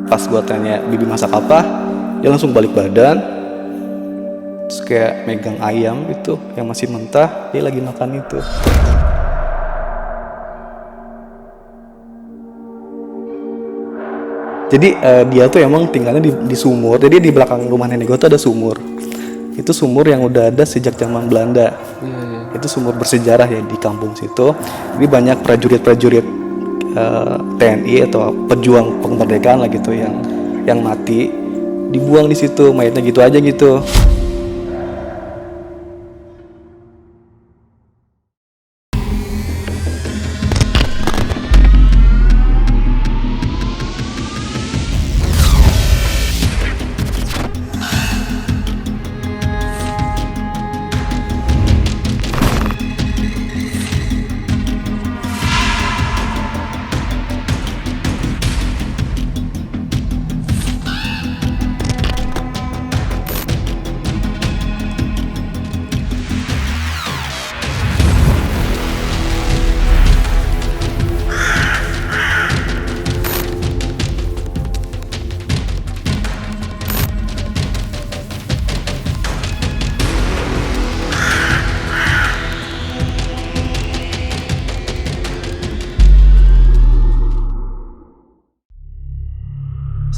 Pas gue tanya Bibi masak apa, dia langsung balik badan, terus kayak megang ayam gitu yang masih mentah, dia lagi makan itu. Jadi dia tuh emang tinggalnya di sumur. Jadi di belakang rumah nenek gue tuh ada sumur. Itu sumur yang udah ada sejak zaman Belanda. Itu sumur bersejarah ya di kampung situ. Jadi banyak prajurit-prajurit TNI atau pejuang kemerdekaan lah gitu yang mati dibuang di situ, mayatnya gitu aja gitu.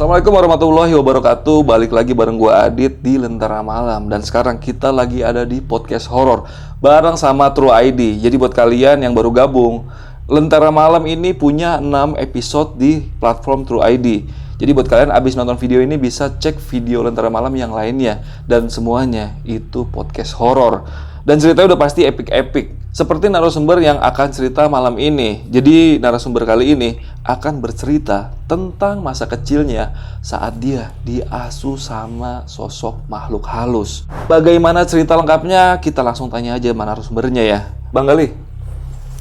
Assalamualaikum warahmatullahi wabarakatuh. Balik lagi bareng gua Adit di Lentera Malam. Dan sekarang kita lagi ada di podcast horor bareng sama True ID. Jadi buat kalian yang baru gabung, Lentera Malam ini punya 6 episode di platform True ID. Jadi buat kalian abis nonton video ini bisa cek video Lentera Malam yang lainnya. Dan semuanya itu podcast horor. Dan ceritanya udah pasti epic-epic. Seperti narasumber yang akan cerita malam ini. Jadi narasumber kali ini akan bercerita tentang masa kecilnya saat dia diasuh sama sosok makhluk halus. Bagaimana cerita lengkapnya? Kita langsung tanya aja sama narasumbernya ya. Bang Gali,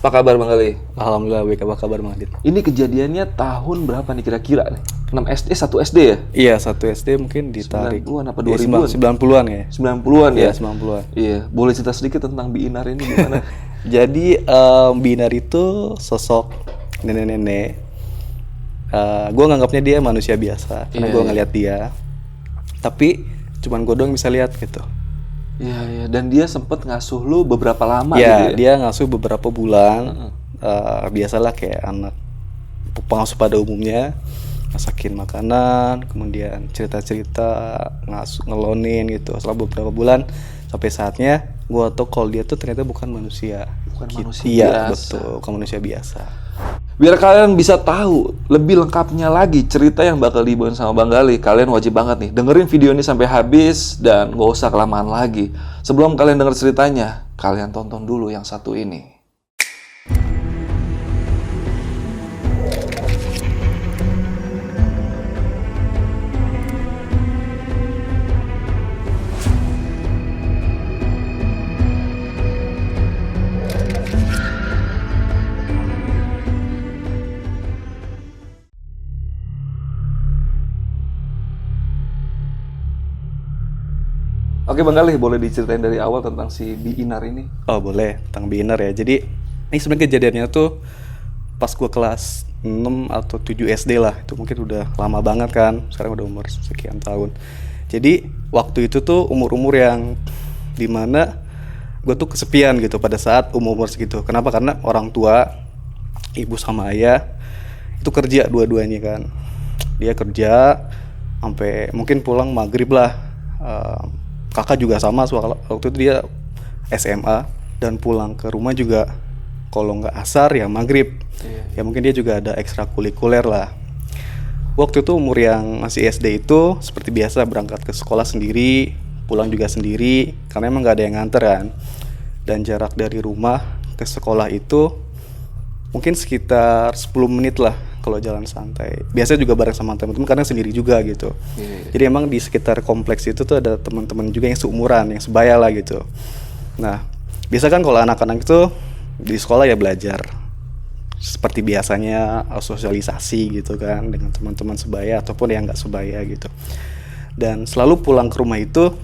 apa kabar Bang Gali? Alhamdulillah baik, apa kabar Bang Adit? Ini kejadiannya tahun berapa nih kira-kira nih? 6 SD, 1 SD ya? Iya, 1 SD mungkin ditarik 90-an apa 2000-an? 90-an ya? 90-an ya? Iya, 90-an. Iya, boleh cerita sedikit tentang Bi Inar ini gimana? Jadi Binar itu sosok nenek-nenek. Gue nganggapnya dia manusia biasa karena gue ngeliat dia. Tapi cuman gue doang bisa lihat gitu. Iya, iya. Dan dia sempet ngasuh lu beberapa lama Ya, gitu ya? dia ngasuh beberapa bulan. Biasalah kayak anak pengasuh pada umumnya, masakin makanan, kemudian cerita-cerita, ngelonin gitu selama beberapa bulan sampai saatnya gue tau kalau dia tuh ternyata bukan manusia. Bukan Gitu. manusia Iya, biasa. betul, bukan manusia biasa. Biar kalian bisa tahu lebih lengkapnya lagi cerita yang bakal dibawain sama Bang Gali, kalian wajib banget nih dengerin video ini sampai habis dan gak usah kelamaan lagi. Sebelum kalian denger ceritanya, kalian tonton dulu yang satu ini. Oke Bang Gali, boleh diceritain dari awal tentang si Bi Inar ini? Oh boleh, tentang Binar ya. Jadi ini sebenarnya kejadiannya tuh pas gue kelas 6 atau 7 SD lah. Itu mungkin udah lama banget kan. Sekarang udah umur sekian tahun. Jadi waktu itu tuh umur-umur yang dimana gue tuh kesepian gitu pada saat umur-umur segitu. Kenapa? Karena orang tua, ibu sama ayah itu kerja dua-duanya kan. Dia kerja sampai mungkin pulang maghrib lah. Kakak juga sama, waktu itu dia SMA dan pulang ke rumah juga kalau nggak asar ya maghrib. Ya mungkin dia juga ada ekstrakurikuler lah. Waktu itu umur yang masih SD itu seperti biasa berangkat ke sekolah sendiri, pulang juga sendiri karena emang nggak ada yang nganter kan. Dan jarak dari rumah ke sekolah itu mungkin sekitar 10 menit lah kalau jalan santai. Biasanya juga bareng sama teman-teman karena sendiri juga gitu. Jadi emang di sekitar kompleks itu tuh ada teman-teman juga yang seumuran, yang sebaya lah gitu. Nah, biasa kan kalau anak-anak itu di sekolah ya belajar seperti biasanya, sosialisasi gitu kan dengan teman-teman sebaya ataupun yang nggak sebaya gitu. Dan selalu pulang ke rumah itu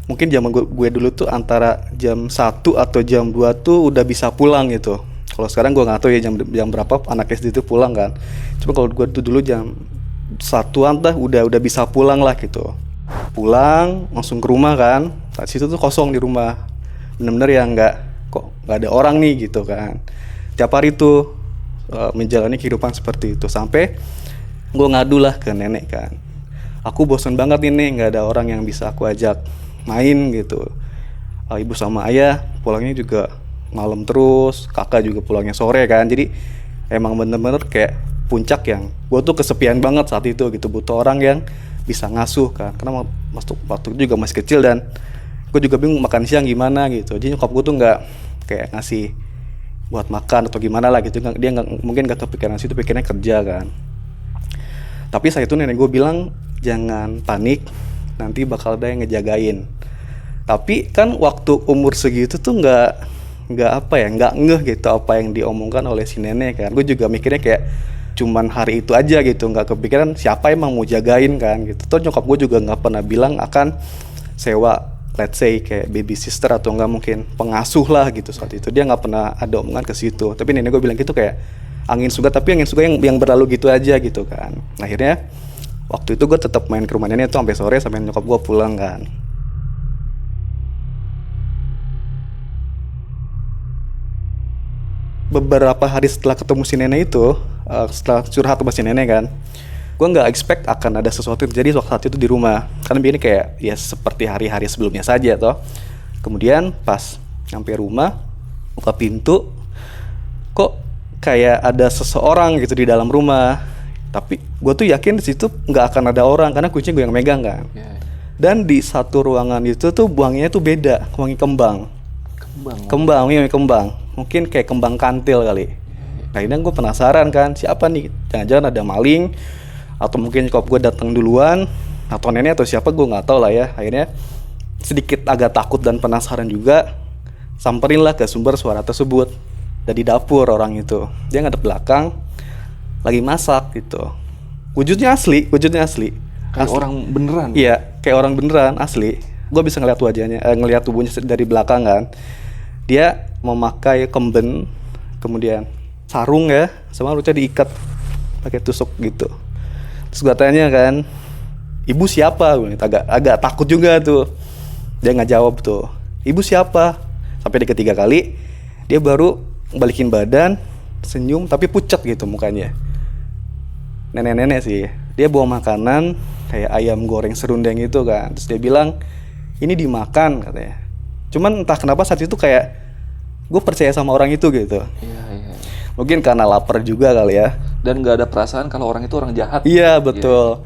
mungkin zaman gue dulu tuh antara jam 1 atau jam 2 tuh udah bisa pulang gitu. Kalau sekarang gue nggak tahu ya jam berapa anak SD itu pulang kan. Cuma kalau gue tuh dulu jam satuan dah udah bisa pulang lah gitu. Pulang langsung ke rumah kan. Saat situ tuh kosong di rumah. Bener-bener yang nggak ada orang nih gitu kan. Tiap hari tuh menjalani kehidupan seperti itu sampai gue ngadu lah ke nenek kan. Aku bosan banget ini nggak ada orang yang bisa aku ajak main gitu. Ibu sama ayah pulangnya juga malam terus, kakak juga pulangnya sore kan. Jadi emang bener-bener kayak puncak yang gue tuh kesepian banget saat itu gitu, butuh orang yang bisa ngasuh kan, karena waktu itu juga masih kecil dan gue juga bingung makan siang gimana gitu. Jadi nyokap gue tuh nggak kayak ngasih buat makan atau gimana lah gitu, dia mungkin nggak kepikiran situ, pikirnya kerja kan. Tapi saat itu nenek gue bilang jangan panik, nanti bakal ada yang ngejagain. Tapi kan waktu umur segitu tuh nggak ngeh gitu apa yang diomongkan oleh si nenek kan. Gue juga mikirnya kayak cuman hari itu aja gitu, nggak kepikiran siapa emang mau jagain kan gitu. Terus nyokap gue juga nggak pernah bilang akan sewa, let's say kayak baby sister atau nggak mungkin pengasuh lah gitu saat itu. Dia nggak pernah ada omongan ke situ. Tapi nenek gue bilang gitu kayak angin surga, tapi angin surga yang berlalu gitu aja gitu kan. Akhirnya waktu itu gue tetap main ke rumah nenek tuh sampai sore, sampai nyokap gue pulang kan. Beberapa hari setelah ketemu si nenek itu, setelah curhat sama si nenek kan, gue nggak expect akan ada sesuatu yang terjadi waktu itu di rumah. Karena begini kayak ya seperti hari-hari sebelumnya saja toh. Kemudian pas nyampe rumah, buka pintu, kok kayak ada seseorang gitu di dalam rumah. Tapi gue tuh yakin di situ nggak akan ada orang karena kuncinya gue yang megang kan. Dan di satu ruangan itu tuh wanginya tuh beda, wangi kembang. Wangi kembang. Mungkin kayak kembang kantil kali. Nah ini gue penasaran kan, siapa nih? Jangan-jangan ada maling, atau mungkin nyokap gue datang duluan, atau nenek atau siapa, gue nggak tahu lah ya. Akhirnya sedikit agak takut dan penasaran juga, samperin lah ke sumber suara tersebut. Dari dapur orang itu, dia ngadep belakang, lagi masak gitu. Wujudnya asli. Kayak orang beneran. Iya, kayak orang beneran asli. Gue bisa ngeliat wajahnya, ngeliat tubuhnya dari belakang kan. Dia memakai kemben, kemudian sarung ya, sama rambutnya diikat pakai tusuk gitu. Terus gue tanya kan, ibu siapa? Agak takut juga tuh. Dia nggak jawab tuh. Ibu siapa? Sampai di ketiga kali dia baru balikin badan, senyum tapi pucat gitu mukanya. Nenek-nenek sih. Dia bawa makanan kayak ayam goreng serundeng gitu kan. Terus dia bilang, ini dimakan katanya. Cuman entah kenapa saat itu kayak gue percaya sama orang itu gitu. Iya. Mungkin karena lapar juga kali ya. Dan nggak ada perasaan kalau orang itu orang jahat. Iya betul.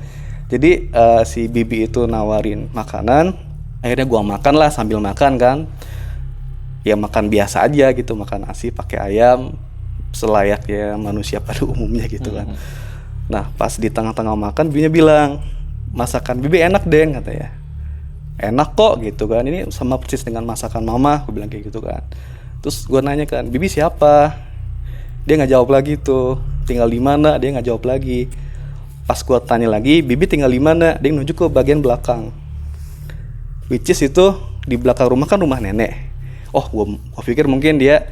Jadi si bibi itu nawarin makanan. Akhirnya gue makan lah, sambil makan kan. Ya makan biasa aja gitu, makan nasi pakai ayam selayaknya manusia pada umumnya gitu kan. Nah pas di tengah-tengah makan, bibinya bilang, masakan bibi enak deh katanya. Enak kok gitu kan, ini sama persis dengan masakan mama, aku bilang kayak gitu kan. Terus gue nanya kan, bibi siapa? Dia nggak jawab lagi tuh. Tinggal di mana? Dia nggak jawab lagi. Pas gue tanya lagi, bibi tinggal di mana? Dia nunjuk ke bagian belakang. Which is itu di belakang rumah kan rumah nenek. Oh, gue pikir mungkin dia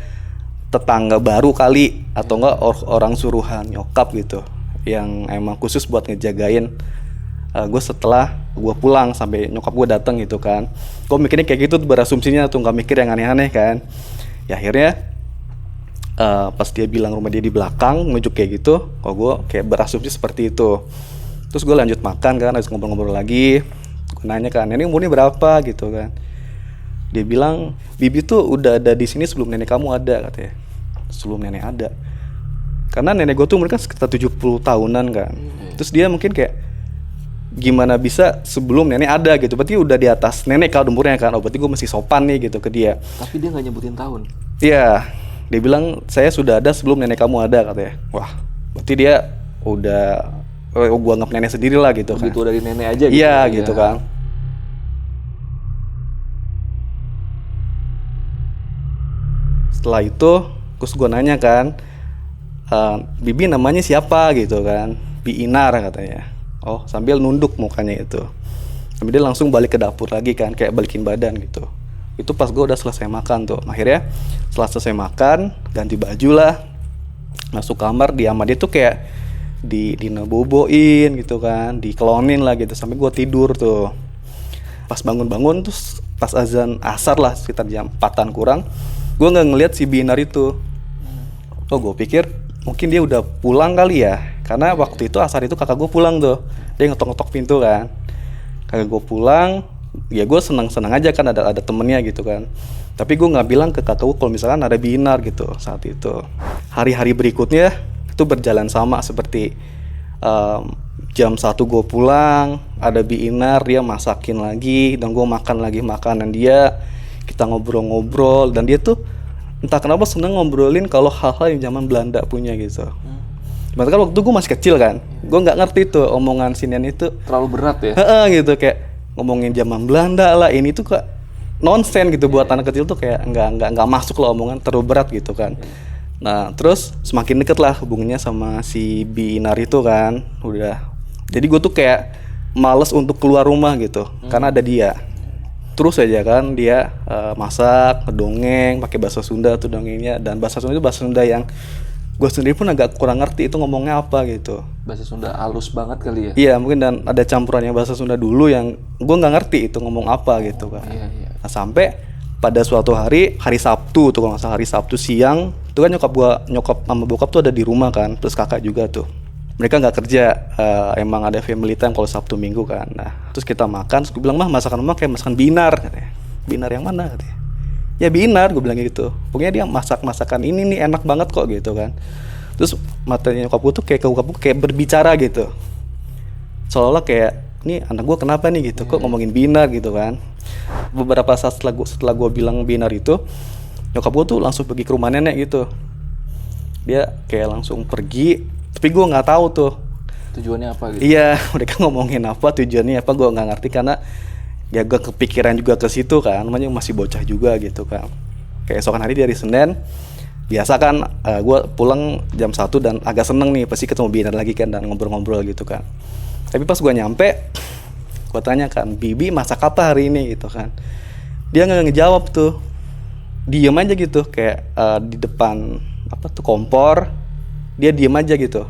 tetangga baru kali, atau enggak orang suruhan nyokap gitu, yang emang khusus buat ngejagain gue setelah gue pulang sampai nyokap gue datang gitu kan. Gue mikirnya kayak gitu, berasumsinya tuh, nggak mikir yang aneh-aneh kan. Ya akhirnya pas dia bilang rumah dia di belakang, nunjuk kayak gitu, kok gue kayak berasumsi seperti itu. Terus gue lanjut makan kan, harus ngobrol-ngobrol lagi. Gue nanya kan, ini umurnya berapa gitu kan. Dia bilang, bibi tuh udah ada di sini sebelum nenek kamu ada katanya. Sebelum nenek ada. Karena nenek gue tuh umurnya kan sekitar 70 tahunan kan. Terus dia mungkin kayak, gimana bisa sebelum nenek ada gitu, berarti udah di atas nenek kalau umurnya kan. Oh berarti gue masih sopan nih gitu ke dia. Tapi dia nggak nyebutin tahun. Iya, dia bilang saya sudah ada sebelum nenek kamu ada katanya. Wah, berarti dia udah, gue anggap nenek sendiri lah gitu. Begitu kan dari nenek aja gitu. Iya gitu kan. Setelah itu terus gue nanya kan, bibi namanya siapa gitu kan. Bi Inar katanya. Oh, sambil nunduk mukanya itu. Tapi dia langsung balik ke dapur lagi kan, kayak balikin badan gitu. Itu pas gue udah selesai makan tuh. Akhirnya setelah selesai makan, ganti baju lah, masuk kamar, dia sama dia tuh kayak dinaboboin gitu kan, dikelonin lah gitu sampai gue tidur tuh. Pas bangun-bangun terus pas azan asar lah sekitar jam 4-an kurang, gue nggak ngeliat si Binar itu. Oh gue pikir mungkin dia udah pulang kali ya, karena waktu itu asar itu kakak gue pulang tuh, dia ngetok-ngetok pintu kan. Kakak gue pulang, ya gue senang-senang aja kan ada temennya gitu kan. Tapi gue nggak bilang ke kakak gue kalau misalkan ada Binar gitu saat itu. Hari-hari berikutnya itu berjalan sama seperti jam 1 gue pulang, ada Binar, dia masakin lagi dan gue makan lagi makanan dia, kita ngobrol-ngobrol dan dia tuh entah kenapa seneng ngobrolin kalau hal-hal yang zaman Belanda punya gitu. Bahkan kan waktu itu gue masih kecil kan, gue nggak ngerti tuh omongan sinian itu Terlalu berat ya? gitu, kayak ngomongin zaman Belanda lah, ini tuh kayak nonsen gitu buat anak kecil tuh, kayak nggak masuk lah omongan, terlalu berat gitu kan. Nah terus semakin deket lah hubungannya sama si Binar itu kan, udah. Jadi gue tuh kayak males untuk keluar rumah gitu, karena ada dia. Terus aja kan dia masak, dongeng, pakai bahasa Sunda tuh dongengnya, dan bahasa Sunda itu bahasa Sunda yang gue sendiri pun agak kurang ngerti itu ngomongnya apa gitu. Bahasa Sunda halus banget kali ya? Iya mungkin, dan ada campurannya bahasa Sunda dulu yang gue nggak ngerti itu ngomong apa gitu kan. Iya. Nah, sampai pada suatu hari Sabtu tuh, kalau nggak salah hari Sabtu siang, itu kan nyokap sama bokap tuh ada di rumah kan, terus kakak juga tuh. Mereka nggak kerja, emang ada family time kalau Sabtu Minggu kan. Nah terus kita makan, terus gue bilang, mah masakan mama kayak masakan Binar katanya. Binar yang mana katanya? Ya Binar, gue bilang gitu. Pokoknya dia masakan ini nih enak banget kok gitu kan. Terus matanya nyokap gue tuh kayak kayak berbicara gitu, seolah-olah kayak, nih anak gue kenapa nih gitu, kok ngomongin Binar gitu kan. Beberapa saat setelah gue bilang Binar itu, nyokap gue tuh langsung pergi ke rumah nenek gitu. Dia kayak langsung pergi, tapi gue nggak tahu tuh Tujuannya apa gitu? iya mereka ngomongin apa, tujuannya apa, gue nggak ngerti, karena ya gue kepikiran juga ke situ kan, namanya masih bocah juga gitu kan. Kayak esokan hari dari Senin biasa kan, gue pulang jam 1 dan agak seneng nih pasti ketemu Binar lagi kan dan ngobrol-ngobrol gitu kan. Tapi pas gue nyampe, gue tanya kan, Bibi masak apa hari ini gitu kan. Dia nggak ngejawab tuh, diem aja gitu, kayak di depan apa tuh kompor, dia diem aja gitu.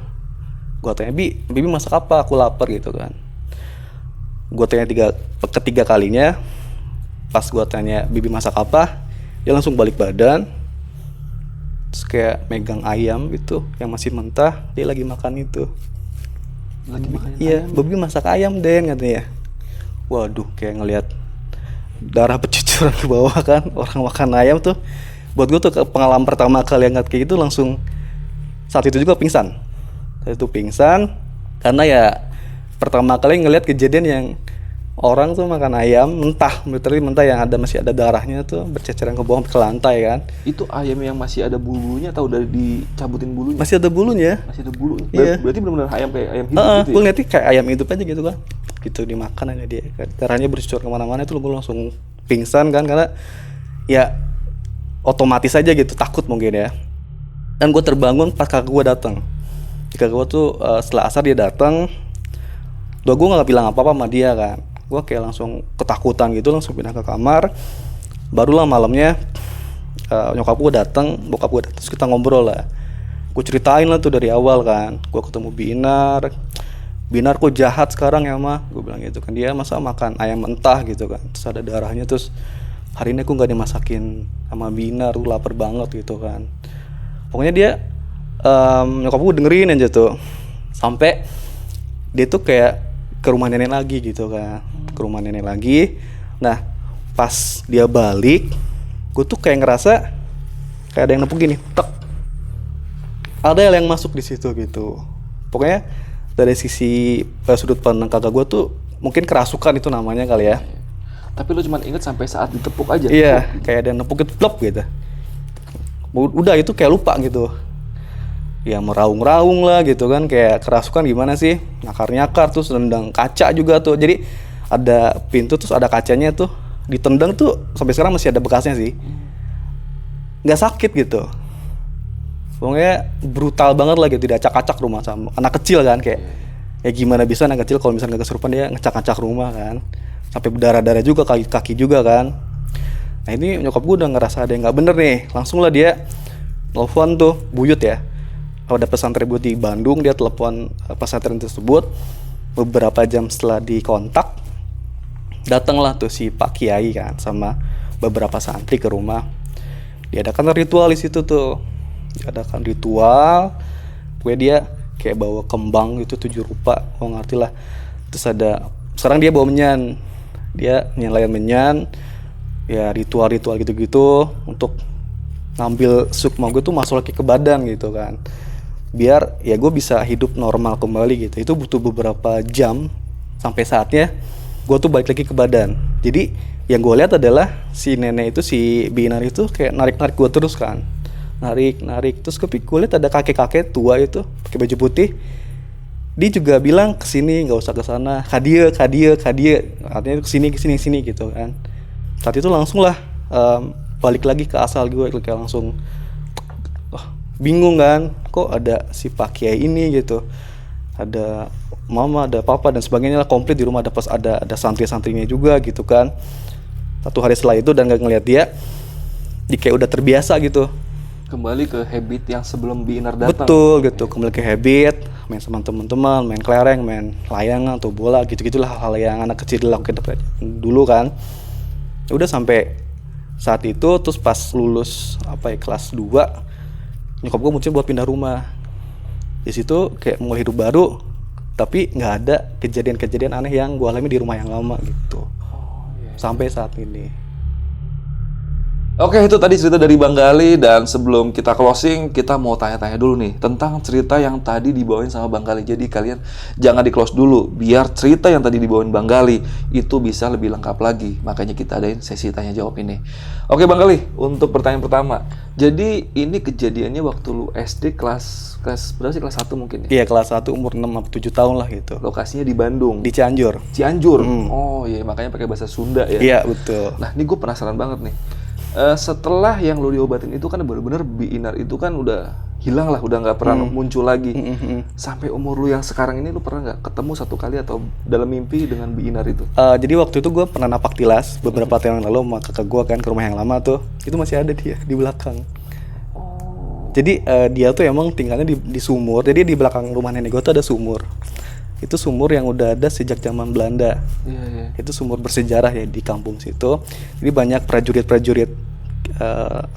Gue tanya, Bibi masak apa, aku lapar gitu kan. Gue tanya ketiga kalinya, pas gue tanya Bibi masak apa, dia langsung balik badan, terus kayak megang ayam gitu yang masih mentah, dia lagi makan itu. Lagi makan Iya, Bibi masak ayam Den katanya. Waduh, kayak ngelihat darah bercucuran ke bawah kan, orang makan ayam tuh. Buat gue tuh pengalaman pertama kali ngeliat kayak gitu, langsung saat itu juga pingsan. Saat itu pingsan karena ya pertama kali ngelihat kejadian yang orang tuh makan ayam mentah, literally mentah, yang masih ada darahnya tuh berceceran ke bawah ke lantai kan. Itu ayam yang masih ada bulunya atau udah dicabutin bulunya? Masih ada bulunya. Masih ada bulu. Iya. Berarti benar-benar ayam kayak ayam hidup gitu Gue ya? ngeliatnya kayak ayam hidup aja gitu kan. Gitu dimakan aja dia. Darahnya bercucur kemana-mana, itu gue langsung pingsan kan, karena ya otomatis aja gitu, takut mungkin ya. Dan gue terbangun pas kakak gue datang. Kakak gue tuh setelah asar dia datang. Gue nggak bilang apa-apa sama dia kan. Gue kayak langsung ketakutan gitu, langsung pindah ke kamar. Barulah malamnya nyokap gue datang, bokap gue datang, terus kita ngobrol lah. Gue ceritain lah tuh dari awal kan, gue ketemu Binar kok jahat sekarang ya mah, gue bilang gitu kan. Dia masa makan ayam mentah gitu kan, terus ada darahnya, terus hari ini aku nggak dimasakin sama Binar, gue lapar banget gitu kan. Pokoknya dia nyokap gue dengerin aja tuh, sampai dia tuh kayak ke rumah nenek lagi gitu kan, ke rumah nenek lagi. Nah pas dia balik, gue tuh kayak ngerasa kayak ada yang nepuk gini, tek, ada yang masuk di situ gitu. Pokoknya dari sisi sudut pandang kakak gue tuh mungkin kerasukan itu namanya kali ya. Tapi lo cuma inget sampai saat ditepuk aja? Iya, kayak ada yang nepuk itu plop gitu. Udah itu kayak lupa gitu. Ya meraung-raung lah gitu kan, kayak kerasukan gimana sih, nyakar-nyakar, terus nendang kaca juga tuh. Jadi ada pintu terus ada kacanya tuh, ditendang tuh sampai sekarang masih ada bekasnya sih. Nggak sakit gitu. Pokoknya brutal banget lah gitu, diacak-acak rumah sama anak kecil kan, kayak ya gimana bisa anak kecil kalau misalnya nggak kesurupan dia ngacak-ngacak rumah kan, sampai berdarah-darah juga, kaki juga kan. Nah ini nyokap gue udah ngerasa ada yang nggak bener nih, langsung lah dia telepon tuh buyut ya, ada pesantren gue di Bandung, dia telepon pesantren tersebut. Beberapa jam setelah dikontak, datanglah tuh si Pak Kiai kan sama beberapa santri ke rumah. Diadakan ritual di situ tuh. Diadakan ritual. Gue dia kayak bawa kembang gitu 7 rupa, oh ngerti lah. Terus sekarang dia bawa menyan. Dia nyalain menyan. Ya ritual-ritual gitu-gitu untuk ngambil sukma gue tuh masuk lagi ke badan gitu kan, biar ya gue bisa hidup normal kembali gitu. Itu butuh beberapa jam sampai saatnya gue tuh balik lagi ke badan. Jadi yang gue lihat adalah si nenek itu, si Binar itu kayak narik gue terus kan, narik terus gue lihat ada kakek tua itu pakai baju putih. Dia juga bilang kesini, nggak usah kesana, kadia artinya kesini gitu kan. Saat itu langsung lah balik lagi ke asal gue, kayak langsung bingung kan, kok ada si Pak Kiai ini gitu, ada mama, ada papa dan sebagainya lah, komplit di rumah, ada santri-santrinya juga gitu kan. 1 hari setelah itu dan gak ngeliat dia kayak udah terbiasa gitu, Kembali ke habit yang sebelum Binar datang. betul gitu, kembali ke habit, main sama teman-teman, main kelereng, main layangan atau bola gitu-gitulah, hal-hal yang anak kecil dilakukan dulu kan. Udah sampai saat itu, terus pas lulus kelas 2, nyokap gue muncul buat pindah rumah. Di situ kayak mulai hidup baru, tapi nggak ada kejadian-kejadian aneh yang gue alami di rumah yang lama gitu. Sampai saat ini. Oke, itu tadi cerita dari Bang Gali, dan sebelum kita closing, kita mau tanya-tanya dulu nih tentang cerita yang tadi dibawain sama Bang Gali. Jadi kalian jangan di-close dulu, biar cerita yang tadi dibawain Bang Gali itu bisa lebih lengkap lagi. Makanya kita adain sesi tanya jawab ini. Oke Bang Gali, untuk pertanyaan pertama. Jadi ini kejadiannya waktu lu SD kelas berapa sih? Kelas 1 mungkin ya? Iya, kelas 1 umur 6-7 tahun lah gitu. Lokasinya di Bandung. Di Cianjur. Cianjur. Oh iya, makanya pakai bahasa Sunda ya. Iya, betul. Nah, ini gue penasaran banget nih. Setelah yang lu diobatin itu kan benar-benar Binar itu kan udah hilang lah, udah nggak pernah muncul lagi. Sampai umur lu yang sekarang ini, lu pernah nggak ketemu 1 kali atau dalam mimpi dengan Binar itu? Jadi waktu itu gue pernah napak tilas beberapa tahun yang lalu sama kakak gue kan ke rumah yang lama tuh. Itu masih ada dia di belakang. Jadi dia tuh emang tinggalnya di sumur. Jadi di belakang rumah nenek gue tuh ada sumur. Itu sumur yang udah ada sejak zaman Belanda. Iya. Itu sumur bersejarah ya di kampung situ. Jadi banyak prajurit-prajurit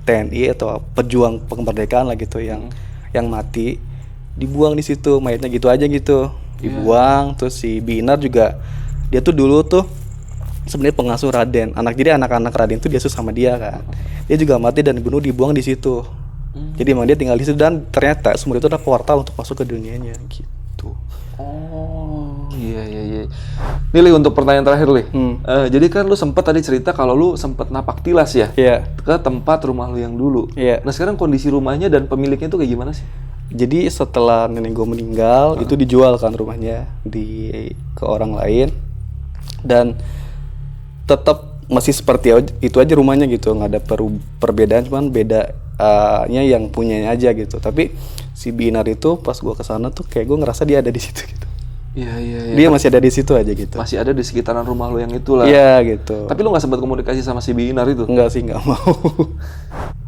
TNI atau pejuang kemerdekaan lah gitu yang mati, dibuang di situ mayatnya gitu aja gitu, dibuang. Terus si Binar juga, dia tuh dulu tuh sebenarnya pengasuh Raden. Jadi anak-anak Raden tuh diasuh sama dia kan. Dia juga mati dan dibuang di situ. Jadi emang dia tinggal di situ, dan ternyata sumur itu ada portal untuk masuk ke dunianya gitu. Oh iya. Nih Li, untuk pertanyaan terakhir Li. Jadi kan lu sempet tadi cerita kalau lu sempet napak tilas ya? Iya. Ke tempat rumah lu yang dulu. Iya. Nah sekarang kondisi rumahnya dan pemiliknya tuh kayak gimana sih? Jadi setelah nenek gue meninggal, itu dijual kan rumahnya ke orang lain, dan tetap masih seperti itu aja rumahnya gitu, nggak ada perbedaan, cuman bedanya yang punyanya aja gitu. Tapi si Binar itu pas gue kesana tuh kayak gue ngerasa dia ada di situ gitu. Iya. Dia masih ada di situ aja gitu. Masih ada di sekitaran rumah lu yang itulah. Iya gitu. Tapi lu nggak sempat komunikasi sama si Binar itu? Enggak sih, nggak mau.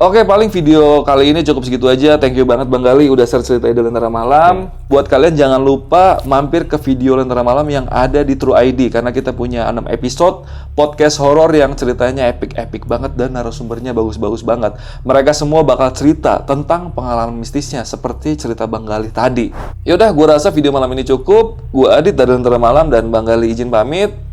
Oke, paling video kali ini cukup segitu aja. Thank you banget Bang Gali udah share cerita di Lentera Malam. Buat kalian jangan lupa mampir ke video Lentera Malam yang ada di True ID, karena kita punya 6 episode podcast horor yang ceritanya epic banget dan narasumbernya bagus-bagus banget. Mereka semua bakal cerita tentang pengalaman mistisnya seperti cerita Bang Gali tadi. Yaudah, gua rasa video malam ini cukup. Gua Adit dari Lentera Malam dan Bang Gali izin pamit.